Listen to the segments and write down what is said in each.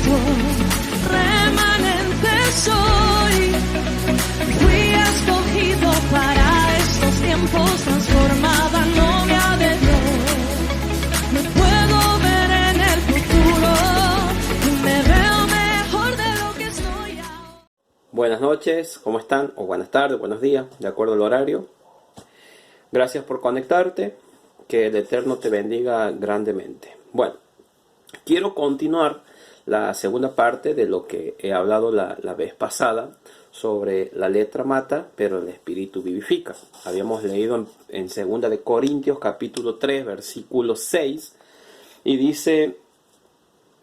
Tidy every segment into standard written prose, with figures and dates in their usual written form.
Cristo, remanente soy. Fui escogido para estos tiempos, transformada novia de Dios. Me puedo ver en el futuro y me veo mejor de lo que soy ahora. Buenas noches, ¿cómo están? O buenas tardes, buenos días, de acuerdo al horario. Gracias por conectarte, que el Eterno te bendiga grandemente. Bueno, quiero continuar la segunda parte de lo que he hablado la vez pasada sobre la letra mata, pero el espíritu vivifica. Habíamos leído en 2 de Corintios capítulo 3, versículo 6, y dice: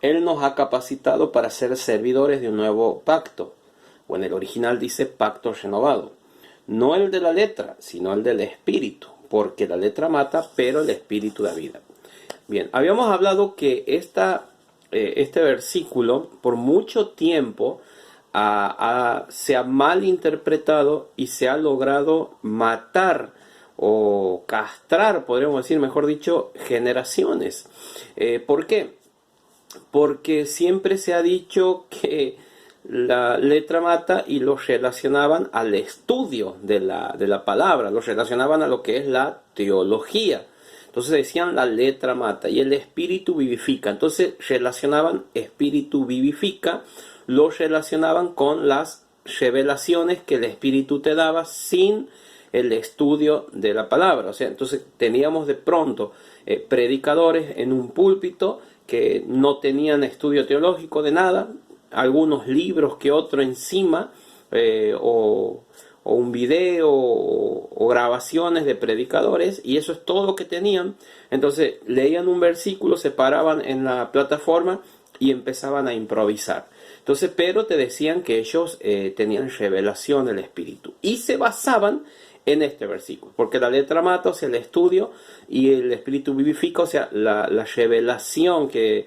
Él nos ha capacitado para ser servidores de un nuevo pacto, o en el original dice pacto renovado. No el de la letra, sino el del espíritu, porque la letra mata, pero el espíritu da vida. Bien, habíamos hablado que este versículo por mucho tiempo se ha mal interpretado y se ha logrado matar o castrar, podríamos decir, mejor dicho, generaciones. ¿Por qué? Porque siempre se ha dicho que la letra mata y lo relacionaban al estudio de la palabra, lo relacionaban a lo que es la teología. Entonces decían la letra mata y el espíritu vivifica. Entonces relacionaban espíritu vivifica, lo relacionaban con las revelaciones que el espíritu te daba sin el estudio de la palabra. O sea, entonces teníamos de pronto predicadores en un púlpito que no tenían estudio teológico de nada, algunos libros que otro encima, o un video o grabaciones de predicadores, y eso es todo lo que tenían. Entonces leían un versículo, se paraban en la plataforma y empezaban a improvisar. Entonces, pero te decían que ellos tenían revelación del espíritu y se basaban en este versículo, porque la letra mata, o sea, el estudio, y el espíritu vivifica, o sea, la revelación que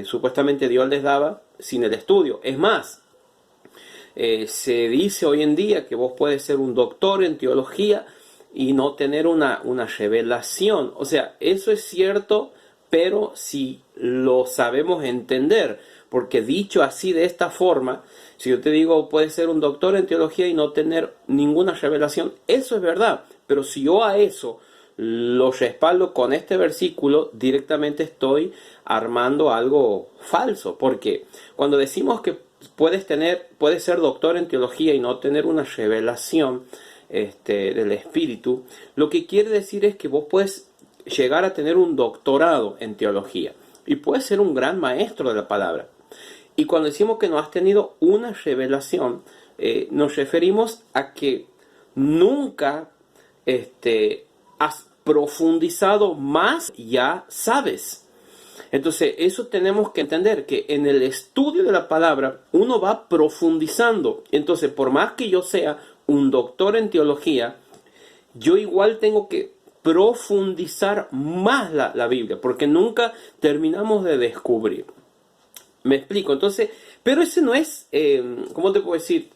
supuestamente Dios les daba sin el estudio. Es más, se dice hoy en día que vos puedes ser un doctor en teología y no tener una revelación. O sea, eso es cierto, pero si lo sabemos entender, porque dicho así de esta forma, si yo te digo puedes ser un doctor en teología y no tener ninguna revelación, eso es verdad. Pero si yo a eso lo respaldo con este versículo, directamente estoy armando algo falso, porque cuando decimos que puedes ser doctor en teología y no tener una revelación del espíritu, lo que quiere decir es que vos puedes llegar a tener un doctorado en teología y puedes ser un gran maestro de la palabra. Y cuando decimos que no has tenido una revelación, nos referimos a que nunca has profundizado más, ya sabes. Entonces, eso tenemos que entender, que en el estudio de la palabra uno va profundizando. Entonces, por más que yo sea un doctor en teología, yo igual tengo que profundizar más la Biblia, porque nunca terminamos de descubrir. ¿Me explico? Entonces, pero ese no es, ¿cómo te puedo decir?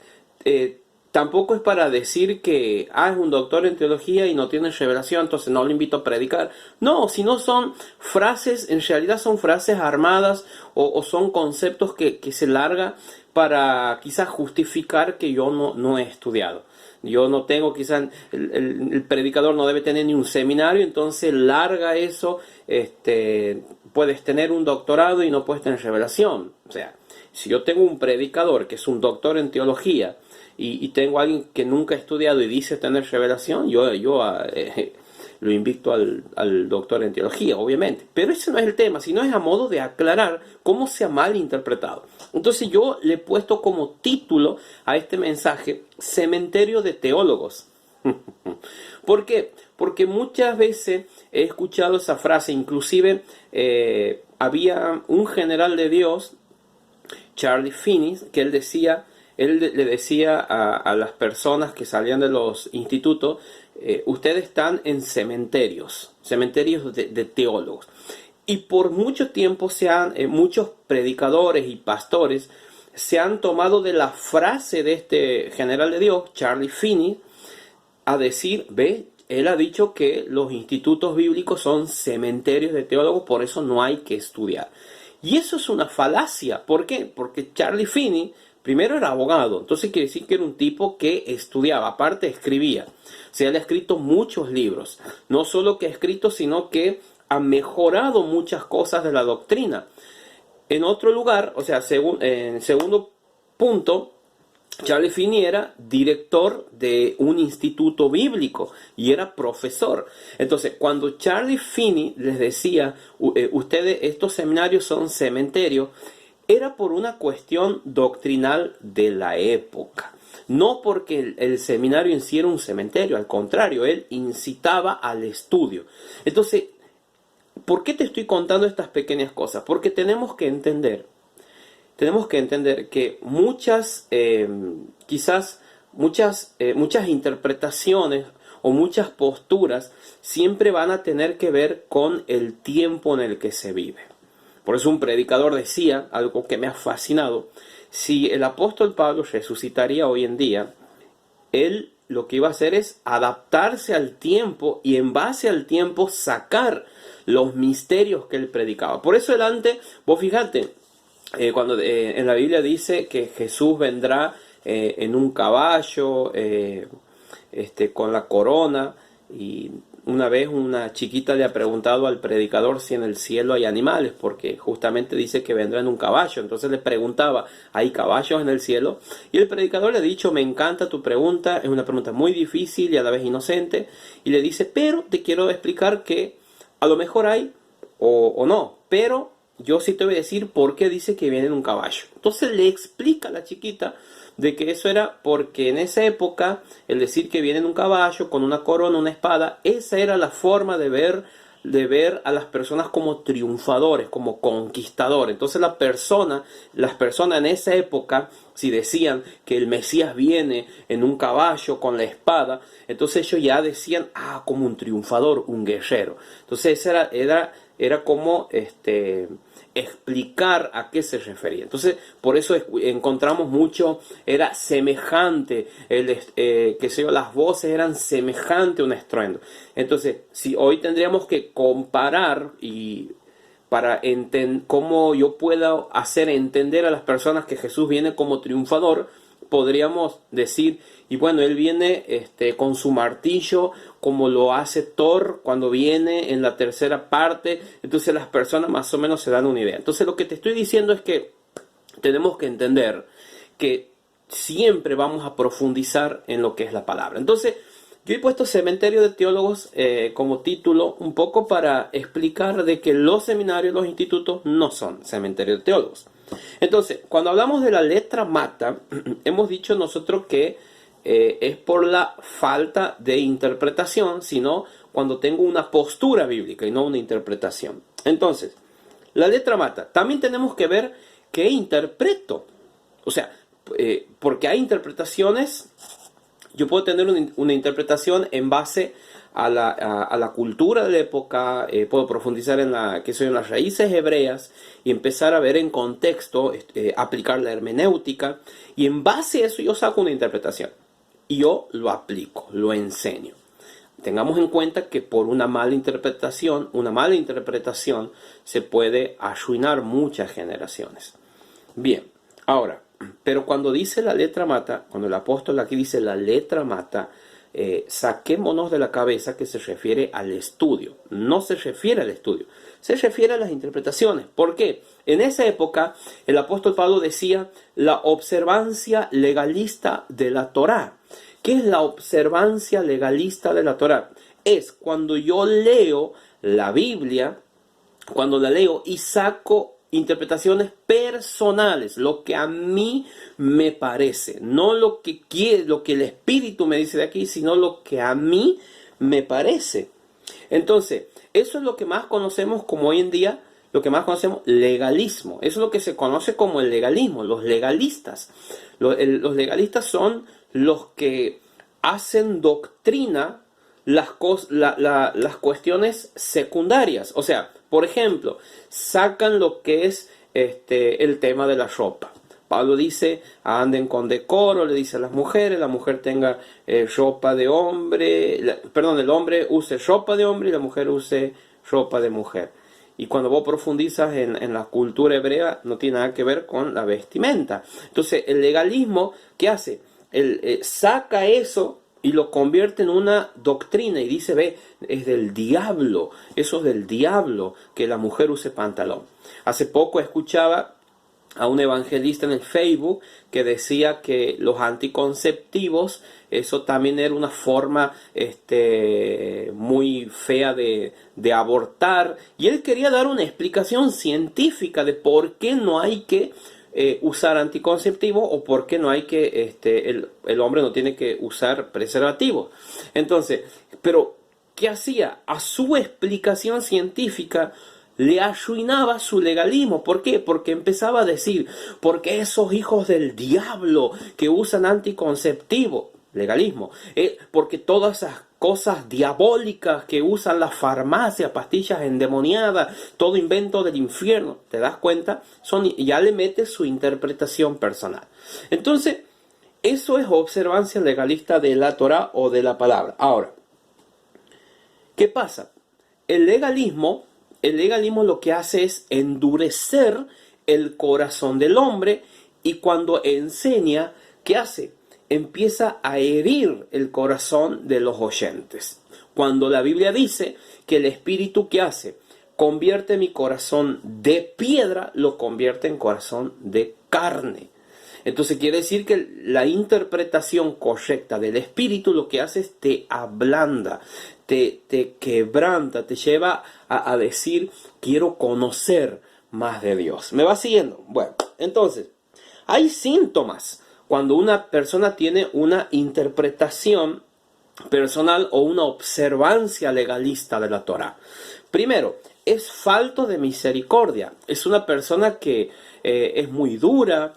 Tampoco es para decir que es un doctor en teología y no tiene revelación, entonces no lo invito a predicar. No, sino son frases, en realidad son frases armadas o son conceptos que se larga para quizás justificar que yo no he estudiado. Yo no tengo, quizás el predicador no debe tener ni un seminario, entonces larga eso. Puedes tener un doctorado y no puedes tener revelación. O sea, si yo tengo un predicador que es un doctor en teología y tengo a alguien que nunca ha estudiado y dice tener revelación, yo lo invito al doctor en teología, obviamente. Pero ese no es el tema, sino es a modo de aclarar cómo se ha mal interpretado. Entonces yo le he puesto como título a este mensaje: Cementerio de Teólogos. ¿Por qué? Porque muchas veces he escuchado esa frase, inclusive había un general de Dios, Charlie Finney, que él le decía a las personas que salían de los institutos: ustedes están en cementerios de teólogos. Y por mucho tiempo muchos predicadores y pastores se han tomado de la frase de este general de Dios, Charlie Finney, a decir: él ha dicho que los institutos bíblicos son cementerios de teólogos, por eso no hay que estudiar. Y eso es una falacia. ¿Por qué? Porque Charlie Finney primero era abogado, entonces quiere decir que era un tipo que estudiaba, aparte escribía. O sea, él ha escrito muchos libros. No solo que ha escrito, sino que ha mejorado muchas cosas de la doctrina. En otro lugar, o sea, en segundo punto, Charlie Finney era director de un instituto bíblico y era profesor. Entonces, cuando Charlie Finney les decía, ustedes, estos seminarios son cementerios, era por una cuestión doctrinal de la época. No porque el seminario en sí era un cementerio, al contrario, él incitaba al estudio. Entonces, ¿por qué te estoy contando estas pequeñas cosas? Porque tenemos que entender que muchas interpretaciones o muchas posturas siempre van a tener que ver con el tiempo en el que se vive. Por eso un predicador decía, algo que me ha fascinado, si el apóstol Pablo resucitaría hoy en día, él lo que iba a hacer es adaptarse al tiempo y en base al tiempo sacar los misterios que él predicaba. Por eso vos fíjate, cuando en la Biblia dice que Jesús vendrá en un caballo, con la corona, y una vez una chiquita le ha preguntado al predicador si en el cielo hay animales, porque justamente dice que vendrá en un caballo. Entonces le preguntaba, ¿hay caballos en el cielo? Y el predicador le ha dicho, me encanta tu pregunta, es una pregunta muy difícil y a la vez inocente. Y le dice, pero te quiero explicar que a lo mejor hay o no, pero yo sí te voy a decir por qué dice que viene en un caballo. Entonces le explica a la chiquita de que eso era porque en esa época el decir que viene en un caballo con una corona, una espada, esa era la forma de ver a las personas como triunfadores, como conquistadores. Entonces las personas en esa época, si decían que el Mesías viene en un caballo con la espada, entonces ellos ya decían, como un triunfador, un guerrero. Entonces era como explicar a qué se refería. Entonces, por eso encontramos mucho, era semejante, las voces eran semejantes a un estruendo. Entonces, si hoy tendríamos que comparar y para cómo yo puedo hacer entender a las personas que Jesús viene como triunfador, podríamos decir, y bueno, él viene con su martillo, como lo hace Thor cuando viene en la tercera parte. Entonces las personas más o menos se dan una idea. Entonces lo que te estoy diciendo es que tenemos que entender que siempre vamos a profundizar en lo que es la palabra. Entonces yo he puesto Cementerio de Teólogos como título un poco para explicar de que los seminarios, los institutos no son cementerios de teólogos. Entonces, cuando hablamos de la letra mata, hemos dicho nosotros que es por la falta de interpretación, sino cuando tengo una postura bíblica y no una interpretación. Entonces, la letra mata. También tenemos que ver qué interpreto. O sea, porque hay interpretaciones, yo puedo tener una interpretación en base a la cultura de la época, puedo profundizar en las raíces hebreas y empezar a ver en contexto, aplicar la hermenéutica, y en base a eso yo saco una interpretación y yo lo aplico, lo enseño. Tengamos en cuenta que por una mala interpretación se puede arruinar muchas generaciones. Bien, ahora, pero cuando dice la letra mata, cuando el apóstol aquí dice la letra mata, saquémonos de la cabeza que se refiere al estudio. No se refiere al estudio, se refiere a las interpretaciones. ¿Por qué? En esa época el apóstol Pablo decía la observancia legalista de la Torá. ¿Qué es la observancia legalista de la Torá? Es cuando yo leo la Biblia, cuando la leo y saco interpretaciones personales, lo que a mí me parece, no lo que quiere, lo que el Espíritu me dice de aquí, sino lo que a mí me parece. Entonces, eso es lo que más conocemos como hoy en día, lo que más conocemos, legalismo. Eso es lo que se conoce como el legalismo, los legalistas. Los legalistas son los que hacen doctrina las cuestiones secundarias. O sea, por ejemplo, sacan lo que es el tema de la ropa. Pablo dice, anden con decoro, le dice a las mujeres, la mujer tenga ropa de hombre, el hombre use ropa de hombre y la mujer use ropa de mujer. Y cuando vos profundizas en la cultura hebrea, no tiene nada que ver con la vestimenta. Entonces, el legalismo, ¿qué hace? Saca eso y lo convierte en una doctrina y dice, ve, es del diablo, eso es del diablo que la mujer use pantalón. Hace poco escuchaba a un evangelista en el Facebook que decía que los anticonceptivos, eso también era una forma muy fea de abortar, y él quería dar una explicación científica de por qué no hay que usar anticonceptivos o por qué no hay que el hombre no tiene que usar preservativos. Entonces, pero ¿qué hacía? A su explicación científica le arruinaba su legalismo. ¿Por qué? Porque empezaba a decir, porque esos hijos del diablo que usan anticonceptivos, legalismo, porque todas esas cosas diabólicas que usan las farmacias, pastillas endemoniadas, todo invento del infierno, ¿te das cuenta? Ya le mete su interpretación personal. Entonces, eso es observancia legalista de la Torá o de la palabra. Ahora, ¿qué pasa? El legalismo lo que hace es endurecer el corazón del hombre, y cuando enseña, ¿qué hace? Empieza a herir el corazón de los oyentes. Cuando la Biblia dice que el Espíritu, ¿qué hace? Convierte mi corazón de piedra, lo convierte en corazón de carne. Entonces quiere decir que la interpretación correcta del Espíritu lo que hace es te ablanda, te quebranta, te lleva a decir, quiero conocer más de Dios. ¿Me va siguiendo? Bueno, entonces, hay síntomas cuando una persona tiene una interpretación personal o una observancia legalista de la Torá. Primero, es falto de misericordia. Es una persona que es muy dura,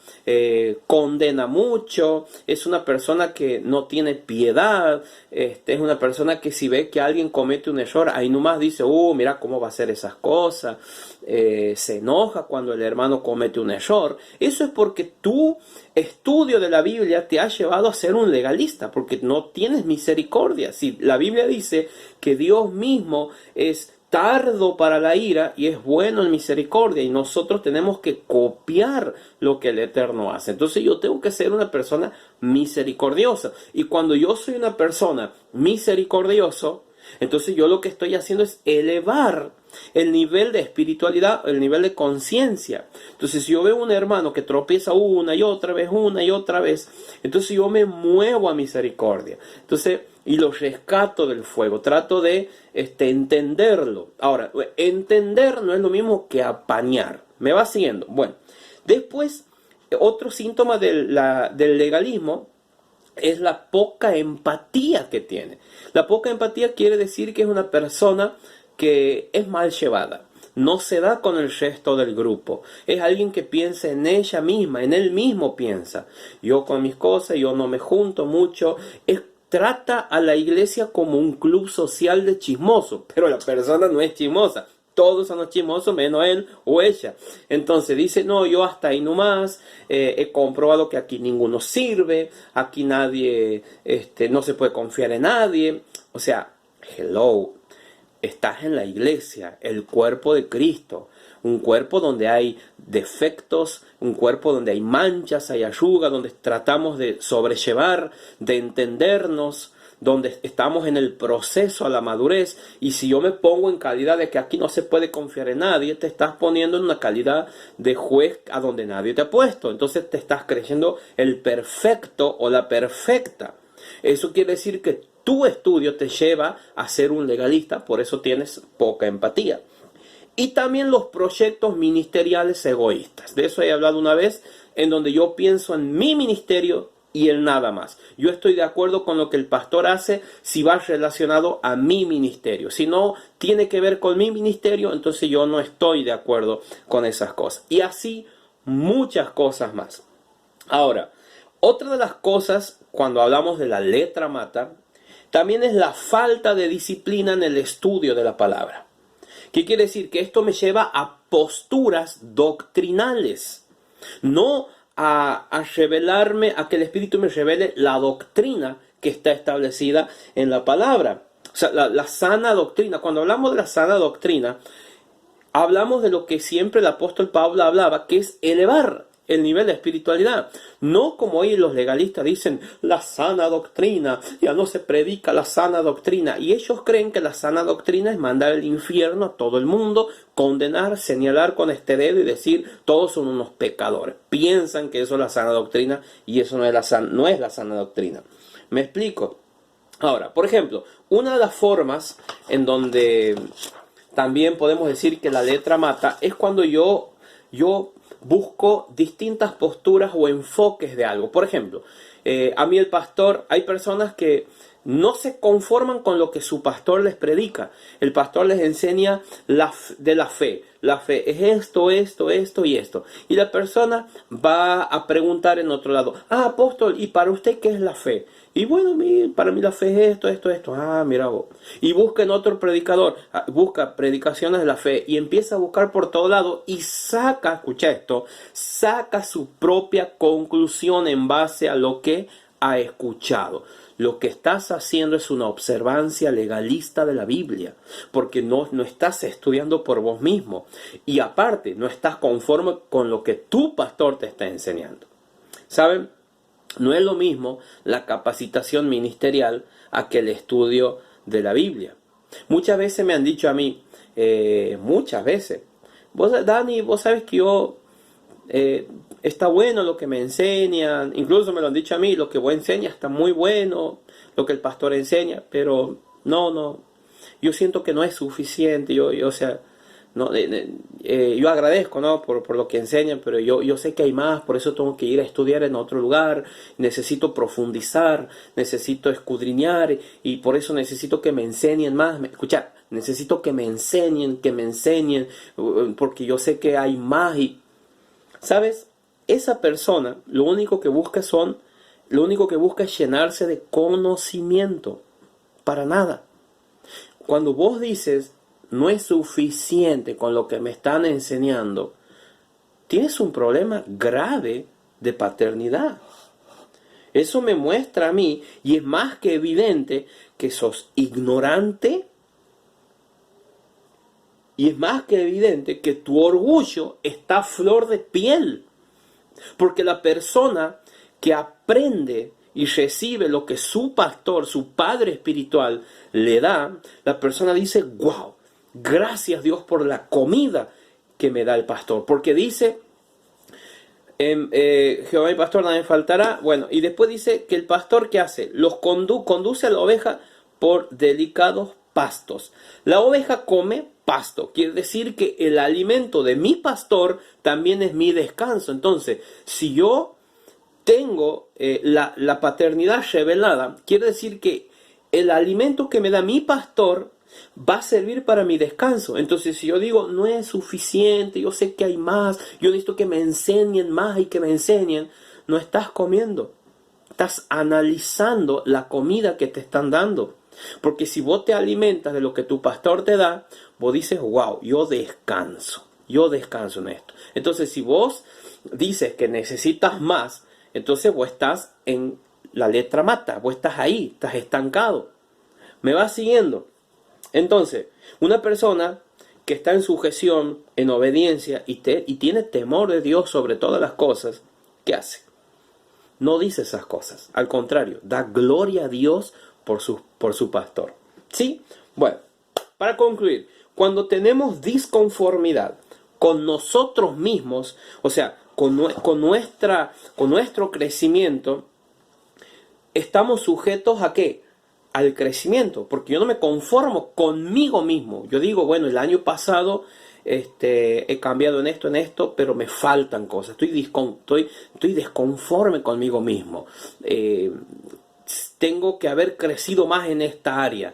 condena mucho, es una persona que no tiene piedad, es una persona que si ve que alguien comete un error, ahí nomás dice, mira cómo va a hacer esas cosas, se enoja cuando el hermano comete un error. Eso es porque tu estudio de la Biblia te ha llevado a ser un legalista, porque no tienes misericordia. Si la Biblia dice que Dios mismo es tardo para la ira y es bueno en misericordia, y nosotros tenemos que copiar lo que el Eterno hace. Entonces yo tengo que ser una persona misericordiosa, y cuando yo soy una persona misericordioso, entonces yo lo que estoy haciendo es elevar el nivel de espiritualidad, el nivel de conciencia. Entonces si yo veo un hermano que tropieza una y otra vez, entonces yo me muevo a misericordia. Entonces, y lo rescato del fuego, trato de entenderlo. Ahora, entender no es lo mismo que apañar. ¿Me va siguiendo? Bueno, después, otro síntoma del legalismo es la poca empatía que tiene. La poca empatía quiere decir que es una persona que es mal llevada, no se da con el resto del grupo, es alguien que piensa en ella misma, en él mismo piensa, yo con mis cosas, yo no me junto mucho, trata a la iglesia como un club social de chismosos, pero la persona no es chismosa. Todos son los chismosos menos él o ella. Entonces dice, no, yo hasta ahí nomás, he comprobado que aquí ninguno sirve, aquí nadie, no se puede confiar en nadie. O sea, hello, estás en la iglesia, el cuerpo de Cristo, un cuerpo donde hay defectos, un cuerpo donde hay manchas, hay arrugas, donde tratamos de sobrellevar, de entendernos, donde estamos en el proceso a la madurez. Y si yo me pongo en calidad de que aquí no se puede confiar en nadie, te estás poniendo en una calidad de juez a donde nadie te ha puesto. Entonces te estás creyendo el perfecto o la perfecta. Eso quiere decir que tu estudio te lleva a ser un legalista, por eso tienes poca empatía. Y también los proyectos ministeriales egoístas. De eso he hablado una vez, en donde yo pienso en mi ministerio y en nada más. Yo estoy de acuerdo con lo que el pastor hace si va relacionado a mi ministerio. Si no tiene que ver con mi ministerio, entonces yo no estoy de acuerdo con esas cosas. Y así muchas cosas más. Ahora, otra de las cosas cuando hablamos de la letra mata, también es la falta de disciplina en el estudio de la palabra. ¿Qué quiere decir? Que esto me lleva a posturas doctrinales, no a revelarme, a que el Espíritu me revele la doctrina que está establecida en la palabra. O sea, la sana doctrina. Cuando hablamos de la sana doctrina, hablamos de lo que siempre el apóstol Pablo hablaba, que es elevar el nivel de espiritualidad. No como hoy los legalistas dicen, la sana doctrina, ya no se predica la sana doctrina. Y ellos creen que la sana doctrina es mandar al infierno a todo el mundo, condenar, señalar con este dedo y decir, todos son unos pecadores. Piensan que eso es la sana doctrina y eso no es la sana doctrina. ¿Me explico? Ahora, por ejemplo, una de las formas en donde también podemos decir que la letra mata es cuando yo busco distintas posturas o enfoques de algo. Por ejemplo, a mí el pastor, hay personas que no se conforman con lo que su pastor les predica. El pastor les enseña de la fe. La fe es esto, esto, esto y esto. Y la persona va a preguntar en otro lado, apóstol, ¿y para usted qué es la fe? Y bueno, para mí la fe es esto, esto, esto. Mira vos. Y busca en otro predicador, busca predicaciones de la fe y empieza a buscar por todo lado y saca, escucha esto, saca su propia conclusión en base a lo que ha escuchado. Lo que estás haciendo es una observancia legalista de la Biblia, porque no estás estudiando por vos mismo. Y aparte, no estás conforme con lo que tu pastor te está enseñando. ¿Saben? No es lo mismo la capacitación ministerial a que el estudio de la Biblia. Muchas veces me han dicho a mí, muchas veces, Dani, vos sabes que yo, está bueno lo que me enseñan, incluso me lo han dicho a mí, lo que vos enseñas está muy bueno, lo que el pastor enseña, pero no, yo siento que no es suficiente, o sea, no, yo agradezco, ¿no? por lo que enseñan, pero yo sé que hay más, por eso tengo que ir a estudiar en otro lugar, necesito profundizar, necesito escudriñar y por eso necesito que me enseñen más. Escucha, necesito que me enseñen, porque yo sé que hay más. Y ¿sabes? Esa persona lo único que busca es llenarse de conocimiento, para nada. Cuando vos dices no es suficiente con lo que me están enseñando, tienes un problema grave de paternidad. Eso me muestra a mí, y es más que evidente, que sos ignorante, y es más que evidente que tu orgullo está a flor de piel. Porque la persona que aprende y recibe lo que su pastor, su padre espiritual, le da, la persona dice, wow, gracias Dios por la comida que me da el pastor. Porque dice, Jehová mi pastor, nada me faltará. Bueno, y después dice que el pastor, ¿qué hace? Los conduce a la oveja por delicados pastos. La oveja come pasto. Quiere decir que el alimento de mi pastor también es mi descanso. Entonces, si yo tengo la paternidad revelada, quiere decir que el alimento que me da mi pastor va a servir para mi descanso. Entonces, si yo digo, no es suficiente, yo sé que hay más, yo necesito que me enseñen más y que me enseñen, no estás comiendo. Estás analizando la comida que te están dando. Porque si vos te alimentas de lo que tu pastor te da, vos dices, wow, yo descanso en esto. Entonces, si vos dices que necesitas más, entonces vos estás en la letra mata, vos estás ahí, estás estancado. ¿Me vas siguiendo? Entonces, una persona que está en sujeción, en obediencia y tiene temor de Dios sobre todas las cosas, ¿qué hace? No dice esas cosas. Al contrario, da gloria a Dios por su pastor. ¿Sí? Bueno, para concluir, cuando tenemos disconformidad con nosotros mismos, o sea, con nuestro crecimiento, estamos sujetos ¿a qué? Al crecimiento, porque yo no me conformo conmigo mismo. Yo digo, bueno, el año pasado he cambiado en esto, pero me faltan cosas. Estoy desconforme conmigo mismo. Tengo que haber crecido más en esta área.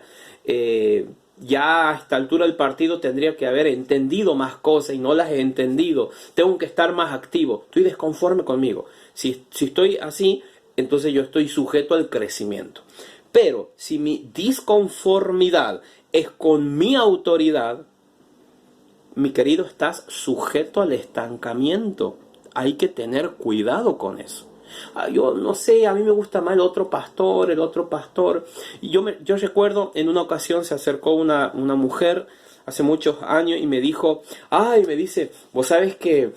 Ya a esta altura del partido tendría que haber entendido más cosas y no las he entendido. Tengo que estar más activo. Estoy desconforme conmigo. Si estoy así, entonces yo estoy sujeto al crecimiento. Pero si mi disconformidad es con mi autoridad, mi querido, estás sujeto al estancamiento. Hay que tener cuidado con eso. Yo no sé, a mí me gusta más el otro pastor. Y yo recuerdo, en una ocasión se acercó una mujer hace muchos años y me dijo, me dice, vos sabes que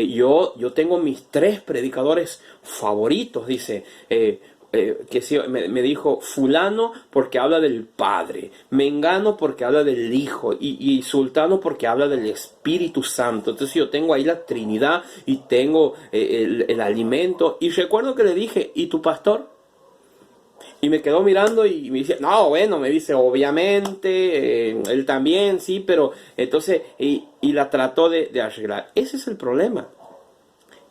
yo tengo mis 3 predicadores favoritos, dice, que sí, me dijo fulano porque habla del Padre, mengano porque habla del Hijo y sultano porque habla del Espíritu Santo. Entonces yo tengo ahí la Trinidad y tengo el alimento. Y recuerdo que le dije, ¿y tu pastor? Y me quedó mirando y me dice, no, bueno, me dice, obviamente, él también, sí, pero entonces, y la trató de arreglar. Ese es el problema.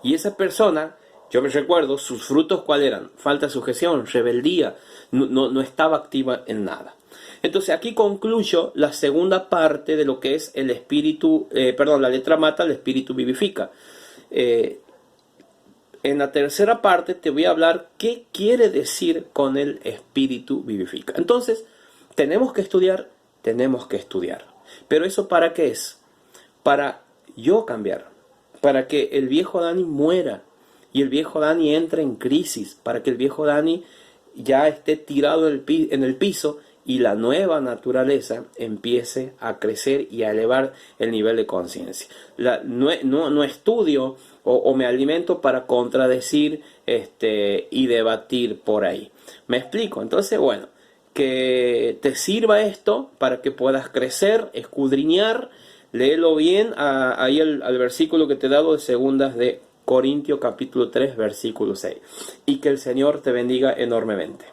Y esa persona, yo me recuerdo, sus frutos, ¿cuáles eran? Falta de sujeción, rebeldía, no estaba activa en nada. Entonces aquí concluyo la segunda parte de lo que es el espíritu, la letra mata, el espíritu vivifica. En la tercera parte te voy a hablar qué quiere decir con el espíritu vivifica. Entonces, tenemos que estudiar. ¿Pero eso para qué es? Para yo cambiar, para que el viejo Dani muera y el viejo Dani entre en crisis, para que el viejo Dani ya esté tirado en el piso y la nueva naturaleza empiece a crecer y a elevar el nivel de conciencia. No estudio o me alimento para contradecir y debatir por ahí. ¿Me explico? Entonces, bueno, que te sirva esto para que puedas crecer, escudriñar, léelo bien, ahí al versículo que te he dado de Segundas de Corintios capítulo 3, versículo 6. Y que el Señor te bendiga enormemente.